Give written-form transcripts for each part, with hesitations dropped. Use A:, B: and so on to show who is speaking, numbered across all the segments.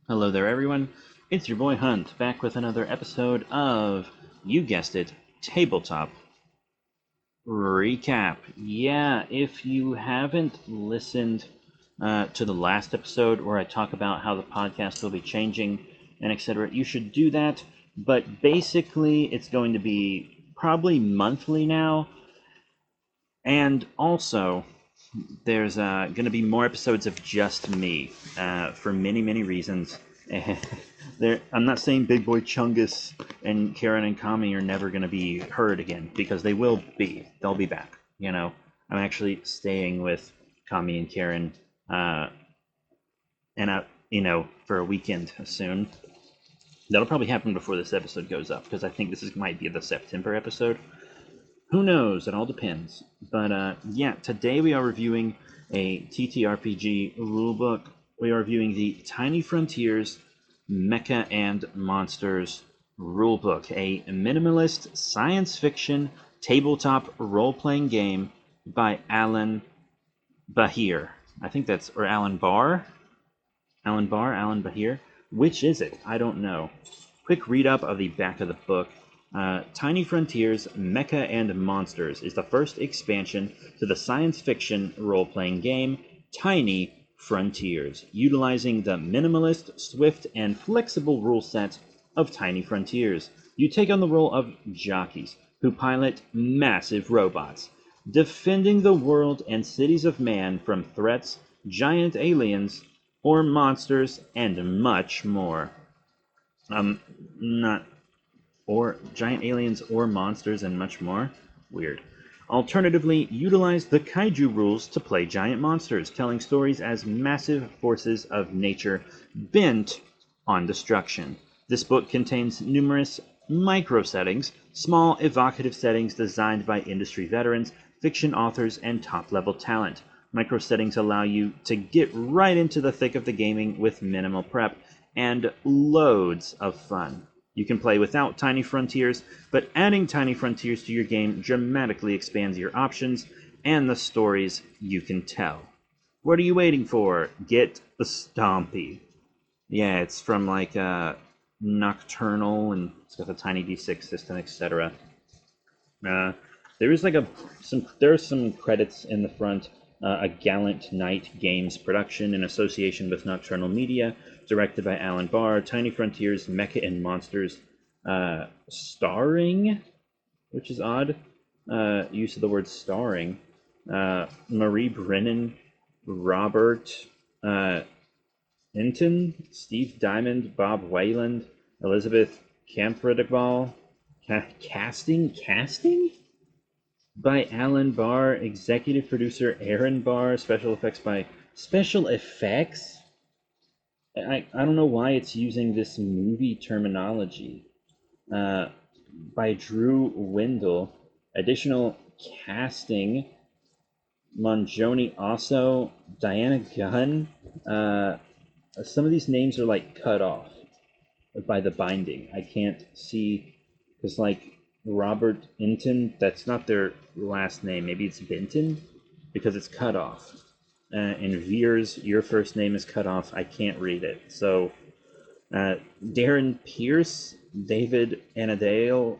A: Hello there, everyone. It's your boy Hunt, back with another episode of, you guessed it, Tabletop Recap. Yeah, if you haven't listened to the last episode where I talk about how the podcast will be changing and etc., you should do that. But basically, it's going to be probably monthly now. And also, there's going to be more episodes of just me for many, many reasons. I'm not saying Big Boy Chungus and Karen and Kami are never going to be heard again, because they will be. They'll be back. I'm actually staying with Kami and Karen, for a weekend soon. That'll probably happen before this episode goes up, because I think might be the September episode. Who knows? It all depends. But yeah, today we are reviewing a TTRPG rulebook. We are reviewing the Tiny Frontiers Mecha and Monsters rulebook, a minimalist science fiction tabletop role-playing game by Alan Bahir. I think that's, or Alan Barr? Alan Bahir? Which is it? I don't know. Quick read-up of the back of the book. Tiny Frontiers Mecha and Monsters is the first expansion to the science fiction role-playing game Tiny Frontiers, utilizing the minimalist, swift, and flexible rule set of Tiny Frontiers. You take on the role of jockeys who pilot massive robots, defending the world and cities of man from threats, giant aliens, or monsters, and much more. Not or giant aliens or monsters and much more. Weird. Alternatively, utilize the kaiju rules to play giant monsters, telling stories as massive forces of nature bent on destruction. This book contains numerous micro settings, small evocative settings designed by industry veterans, fiction authors, and top-level talent. Micro settings allow you to get right into the thick of the gaming with minimal prep and loads of fun. You can play without Tiny Frontiers, but adding Tiny Frontiers to your game dramatically expands your options and the stories you can tell. What are you waiting for? Get the Stompy. Yeah, it's from Nocturnal, and it's got the tiny D6 system, etc. There is there are some credits in the front. A Gallant Knight Games production in association with Nocturnal Media, directed by Alan Barr. Tiny Frontiers, Mecha and Monsters, starring, which is odd, use of the word starring, Marie Brennan, Robert Hinton, Steve Diamond, Bob Wayland, Elizabeth Campredigbal. Casting? By Alan Barr, executive producer Aaron Barr, special effects by Special Effects? I don't know why it's using this movie terminology. By Drew Wendell. Additional casting, Monjoni Osso, Diana Gunn. Some of these names are cut off by the binding. I can't see, because Robert Hinton, that's not their last name. Maybe it's Benton, because it's cut off. And Veers, your first name is cut off. I can't read it. So, Darren Pierce, David Annadale,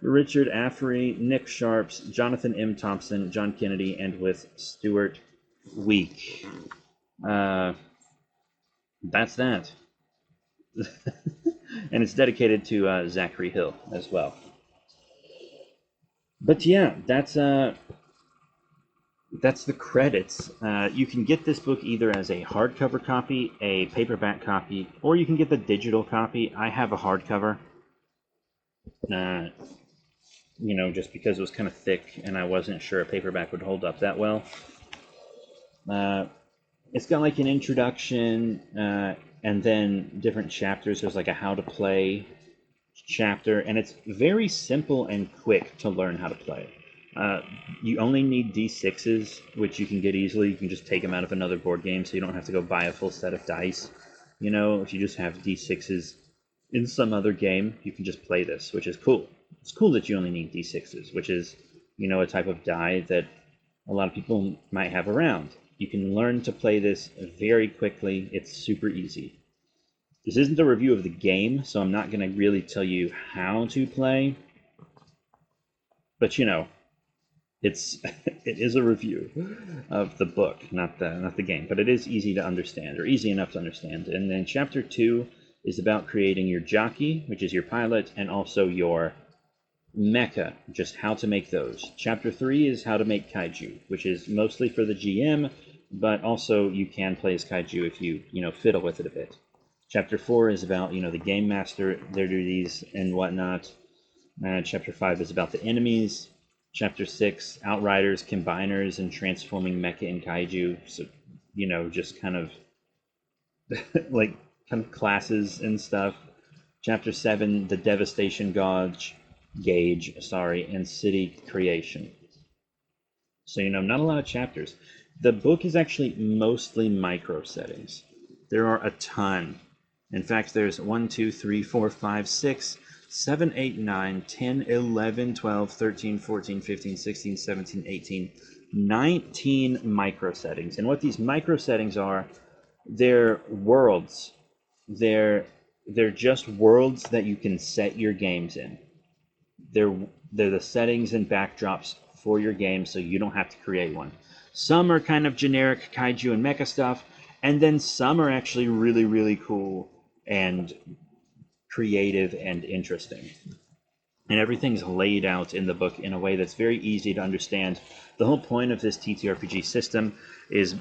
A: Richard Affery, Nick Sharps, Jonathan M. Thompson, John Kennedy, and with Stuart Week. That's that. And it's dedicated to Zachary Hill as well. But yeah, that's the credits. You can get this book either as a hardcover copy, a paperback copy, or you can get the digital copy. I have a hardcover, just because it was kind of thick and I wasn't sure a paperback would hold up that well. It's got an introduction, and then different chapters. There's a how to play chapter, and it's very simple and quick to learn how to play. You only need D6s, which you can get easily. You can just take them out of another board game, so you don't have to go buy a full set of dice. If you just have D6s in some other game, you can just play this, which is cool. It's cool that you only need D6s, which is, a type of die that a lot of people might have around. You can learn to play this very quickly. It's super easy. This isn't a review of the game, so I'm not going to really tell you how to play. But you know, it is a review of the book, not the game. But it is easy to understand, or easy enough to understand. And then chapter 2 is about creating your jockey, which is your pilot, and also your mecha, just how to make those. Chapter 3 is how to make kaiju, which is mostly for the GM, but also you can play as kaiju if you fiddle with it a bit. Chapter 4 is about the game master, their duties and whatnot. Chapter 5 is about the enemies. Chapter 6, outriders, combiners, and transforming mecha and kaiju. So just kind of like kind of classes and stuff. Chapter 7, the devastation gauge, and city creation. So not a lot of chapters. The book is actually mostly micro settings. There are a ton. In fact, there's 1, 2, 3, 4, 5, 6, 7, 8, 9, 10, 11, 12, 13, 14, 15, 16, 17, 18, 19 micro settings. And what these micro settings are, they're worlds. They're just worlds that you can set your games in. They're the settings and backdrops for your game, so you don't have to create one. Some are kind of generic kaiju and mecha stuff, and then some are actually really, really cool and creative and interesting. And everything's laid out in the book in a way that's very easy to understand. The whole point of this TTRPG system is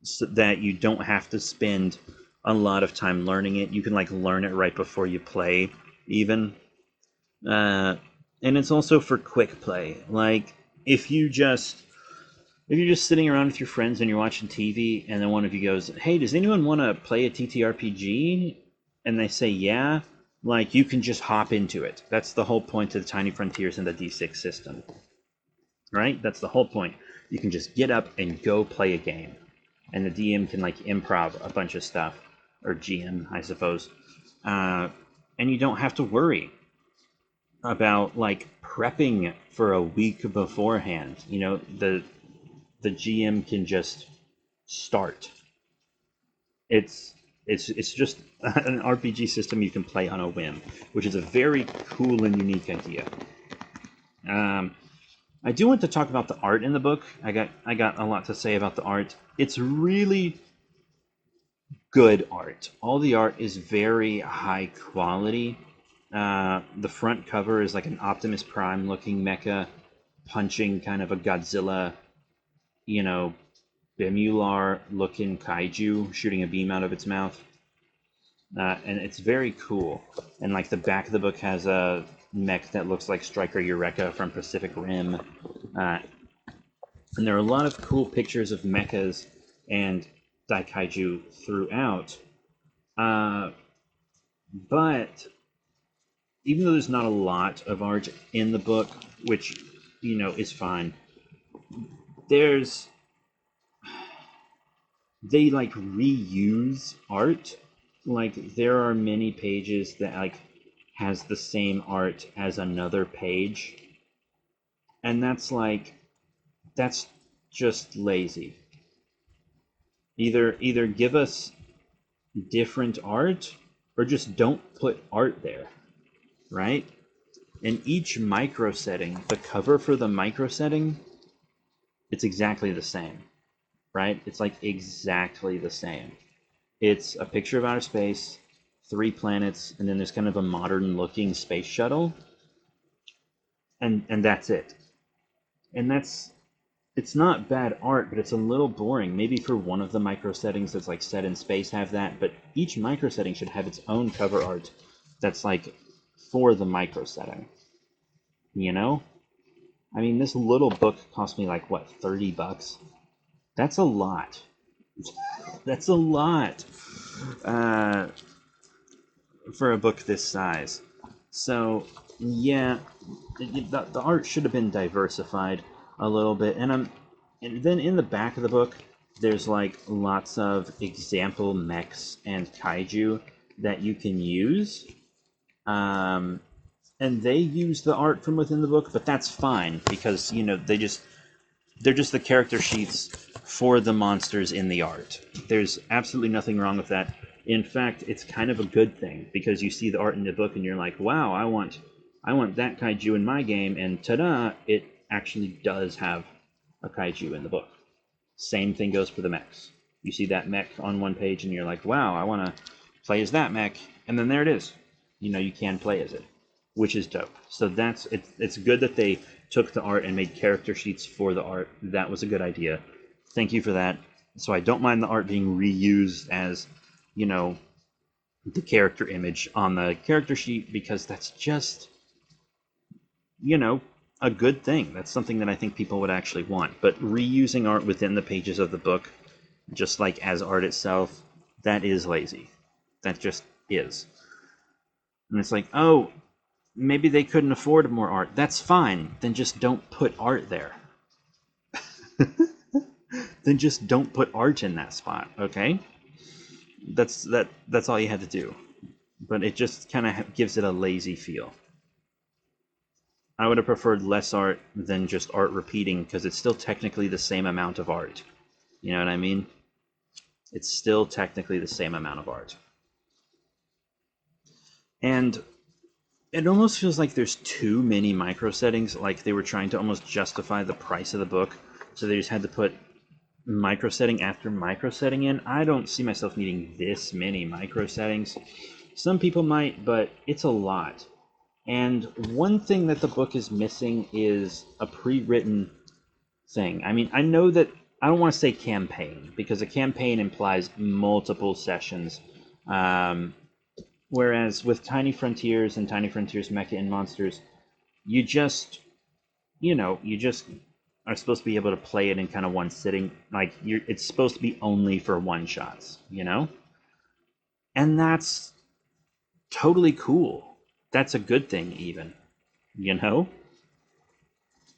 A: so that you don't have to spend a lot of time learning it. You can learn it right before you play, even. And it's also for quick play. If you're just sitting around with your friends and you're watching TV, and then one of you goes, "Hey, does anyone want to play a TTRPG?" And they say, "Yeah." You can just hop into it. That's the whole point of the Tiny Frontiers and the D6 system, right? That's the whole point. You can just get up and go play a game, and the DM can improv a bunch of stuff, or GM, I suppose, and you don't have to worry about prepping for a week beforehand. The GM can just start. It's just an RPG system you can play on a whim, which is a very cool and unique idea. I do want to talk about the art in the book. I got a lot to say about the art. It's really good art. All the art is very high quality. The front cover is an Optimus Prime looking mecha punching kind of a Godzilla, Bemular looking kaiju shooting a beam out of its mouth. And it's very cool. And the back of the book has a mech that looks like Striker Eureka from Pacific Rim. And there are a lot of cool pictures of mechas and daikaiju throughout. But even though there's not a lot of art in the book, which is fine, they reuse art. There are many pages that has the same art as another page, and that's just lazy. Either give us different art, or just don't put art there, right? In each micro setting, the cover for the micro setting, it's exactly the same, right? It's exactly the same. It's a picture of outer space, 3 planets, and then there's kind of a modern looking space shuttle, and that's it. And it's not bad art, but it's a little boring. Maybe for one of the micro settings that's set in space have that, but each micro setting should have its own cover art that's for the micro setting. I mean, this little book cost me what, $30? That's a lot. That's a lot for a book this size. So yeah, the art should have been diversified a little bit. And then in the back of the book, there's lots of example mechs and kaiju that you can use. And they use the art from within the book, but that's fine because they just they're just the character sheets for the monsters in the art. There's absolutely nothing wrong with that. In fact, it's kind of a good thing, because you see the art in the book and you're like, wow, I want that kaiju in my game, and ta-da, it actually does have a kaiju in the book. Same thing goes for the mechs. You see that mech on one page and you're like, wow, I want to play as that mech, and then there it is. You can play as it, which is dope. So it's good that they took the art and made character sheets for the art. That was a good idea. Thank you for that. So I don't mind the art being reused as, the character image on the character sheet, because that's just, a good thing. That's something that I think people would actually want. But reusing art within the pages of the book, just like as art itself, that is lazy. That just is. And it's like, oh, maybe they couldn't afford more art. That's fine. Then just don't put art there. Then just don't put art in that spot, okay? That's all you had to do. But it just kind of gives it a lazy feel. I would have preferred less art than just art repeating, because it's still technically the same amount of art. You know what I mean? It's still technically the same amount of art. And it almost feels like there's too many micro settings, like they were trying to almost justify the price of the book, so they just had to put micro setting after micro setting in. I don't see myself needing this many micro settings. Some people might, but it's a lot. And one thing that the book is missing is a pre-written thing. I mean, I know that I don't want to say campaign, because a campaign implies multiple sessions. Whereas with Tiny Frontiers and Tiny Frontiers Mecha and Monsters, you just are supposed to be able to play it in kind of one sitting. Like, it's supposed to be only for one shots, And that's totally cool. That's a good thing, even,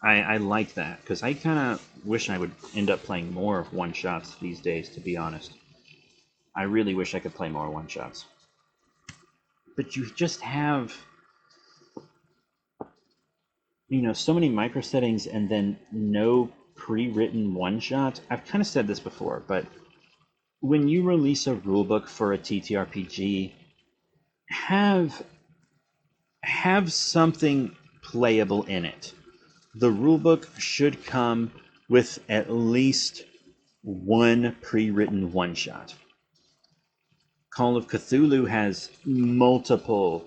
A: I like that, because I kind of wish I would end up playing more one-shots these days, to be honest. I really wish I could play more one-shots. But you just have, so many micro settings and then no pre-written one-shot. I've kind of said this before, but when you release a rulebook for a TTRPG, have something playable in it. The rulebook should come with at least one pre-written one-shot. Call of Cthulhu has multiple,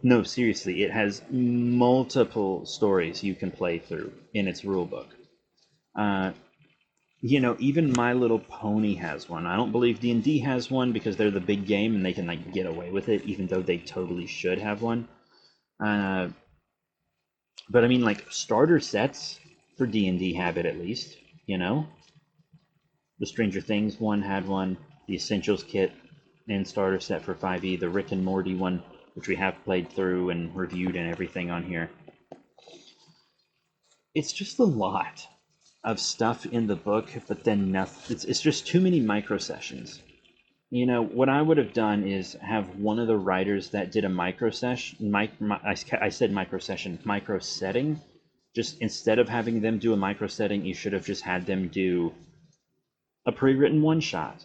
A: no, seriously, it has multiple stories you can play through in its rulebook. Even My Little Pony has one. I don't believe D&D has one, because they're the big game and they can get away with it, even though they totally should have one. But I mean, starter sets for D&D have it, at least. The Stranger Things one had one. The Essentials kit and starter set for 5e. The Rick and Morty one, which we have played through and reviewed and everything on here. It's just a lot of stuff in the book, but then nothing. It's just too many micro sessions. What I would have done is have one of the writers that did a micro session, I said micro session, micro setting. Just instead of having them do a micro setting, you should have just had them do a pre-written one-shot.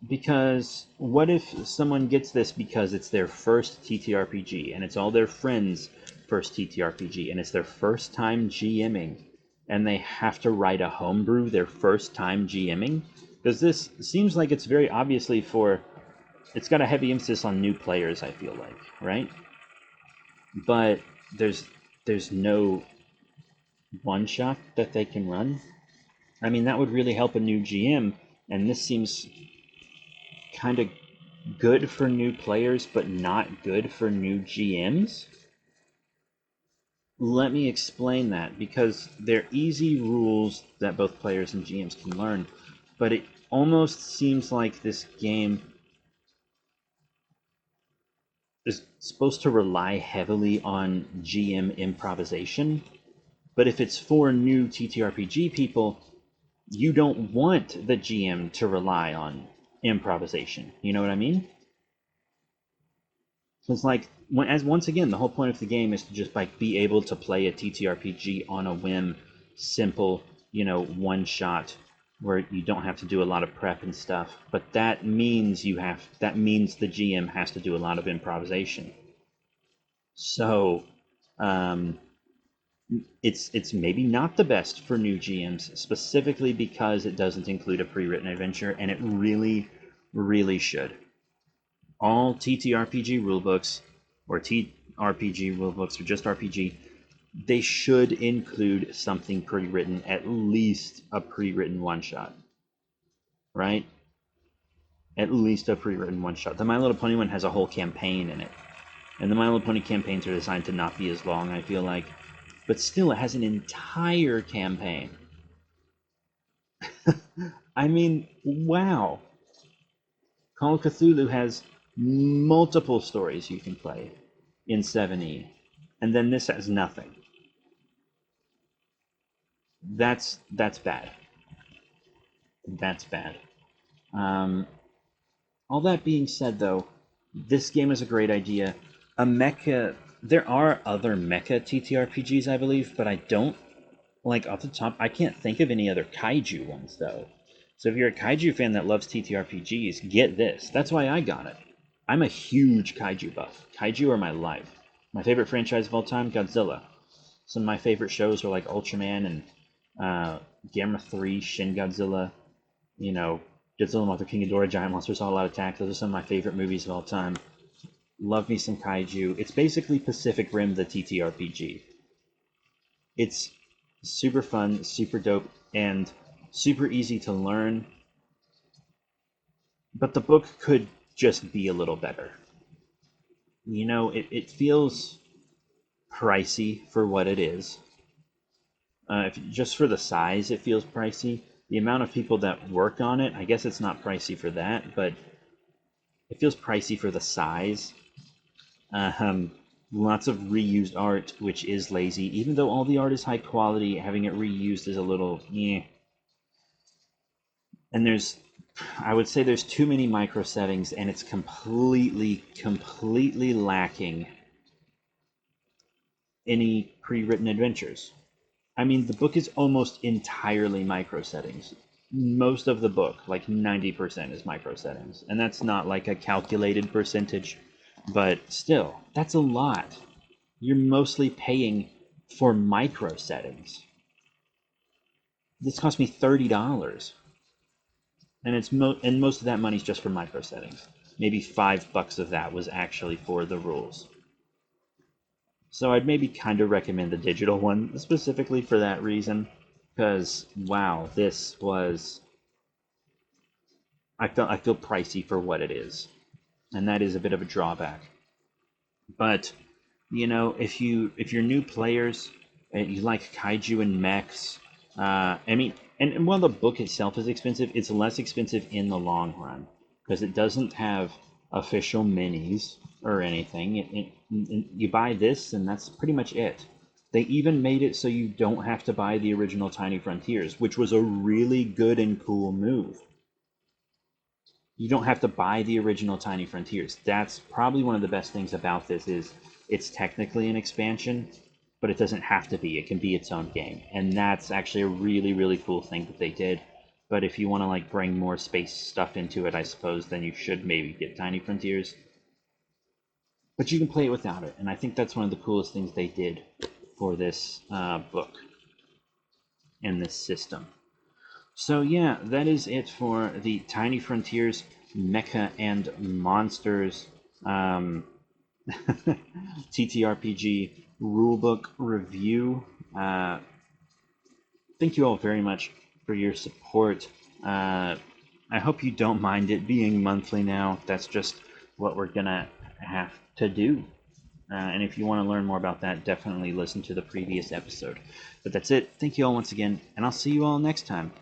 A: Because what if someone gets this because it's their first TTRPG, and it's all their friends' first TTRPG, and it's their first time GMing, and they have to write a homebrew their first time GMing? Because this seems like it's very obviously it's got a heavy emphasis on new players, I feel like, right? But there's no one-shot that they can run. I mean, that would really help a new GM, and this seems kind of good for new players, but not good for new GMs. Let me explain that, because they're easy rules that both players and GMs can learn, but it almost seems like this game is supposed to rely heavily on GM improvisation. But if it's for new TTRPG people, you don't want the GM to rely on improvisation. You know what I mean? So it's once again, the whole point of the game is to just be able to play a TTRPG on a whim, simple, one shot where you don't have to do a lot of prep and stuff. But that means the GM has to do a lot of improvisation. So it's maybe not the best for new GMs, specifically because it doesn't include a pre-written adventure, and it really, really should. All TTRPG rulebooks, or TRPG rulebooks, or just RPG, they should include something pre-written, at least a pre-written one-shot, right? At least a pre-written one-shot. The My Little Pony one has a whole campaign in it, and the My Little Pony campaigns are designed to not be as long, I feel like. But still, it has an entire campaign. I mean, wow. Call of Cthulhu has multiple stories you can play in 7e, and then this has nothing. That's bad. That's bad. All that being said, though, this game is a great idea. A mecha... There are other mecha TTRPGs, I believe, but I don't... off the top, I can't think of any other kaiju ones, though. So if you're a kaiju fan that loves TTRPGs, get this. That's why I got it. I'm a huge kaiju buff. Kaiju are my life. My favorite franchise of all time, Godzilla. Some of my favorite shows are like Ultraman and Gamma 3, Shin Godzilla, Godzilla, Mothra, King Ghidorah, Giant Monsters All Out Attack. Those are some of my favorite movies of all time. Love me some kaiju. It's basically Pacific Rim, the TTRPG. It's super fun, super dope, and super easy to learn. But the book could just be a little better. It feels pricey for what it is. Just for the size, it feels pricey. The amount of people that work on it, I guess it's not pricey for that, but it feels pricey for the size. Lots of reused art, which is lazy. Even though all the art is high quality, having it reused is a little, And I would say there's too many micro settings, and it's completely lacking any pre-written adventures. I mean, the book is almost entirely micro settings. Most of the book, like 90%, is micro settings. And that's not like a calculated percentage, but still, that's a lot. You're mostly paying for micro settings. This cost me $30. And most of that money's just for micro settings. Maybe $5 of that was actually for the rules. So I'd maybe kind of recommend the digital one, specifically for that reason, because wow, this was... I feel pricey for what it is, and that is a bit of a drawback. But if you're new players and you like kaiju and mechs, and while the book itself is expensive, it's less expensive in the long run because it doesn't have official minis or anything. You buy this, and that's pretty much it. They even made it so you don't have to buy the original Tiny Frontiers, which was a really good and cool move. You don't have to buy the original Tiny Frontiers. That's probably one of the best things about this is it's technically an expansion, but it doesn't have to be. It can be its own game. And that's actually a really, really cool thing that they did. But if you want to bring more space stuff into it, I suppose, then you should maybe get Tiny Frontiers. But you can play it without it. And I think that's one of the coolest things they did for this book and this system. So yeah, that is it for the Tiny Frontiers Mecha and Monsters TTRPG rulebook review. Thank you all very much for your support. I hope you don't mind it being monthly now. That's just what we're gonna have to do. And if you want to learn more about that, definitely listen to the previous episode. But that's it. Thank you all once again, and I'll see you all next time.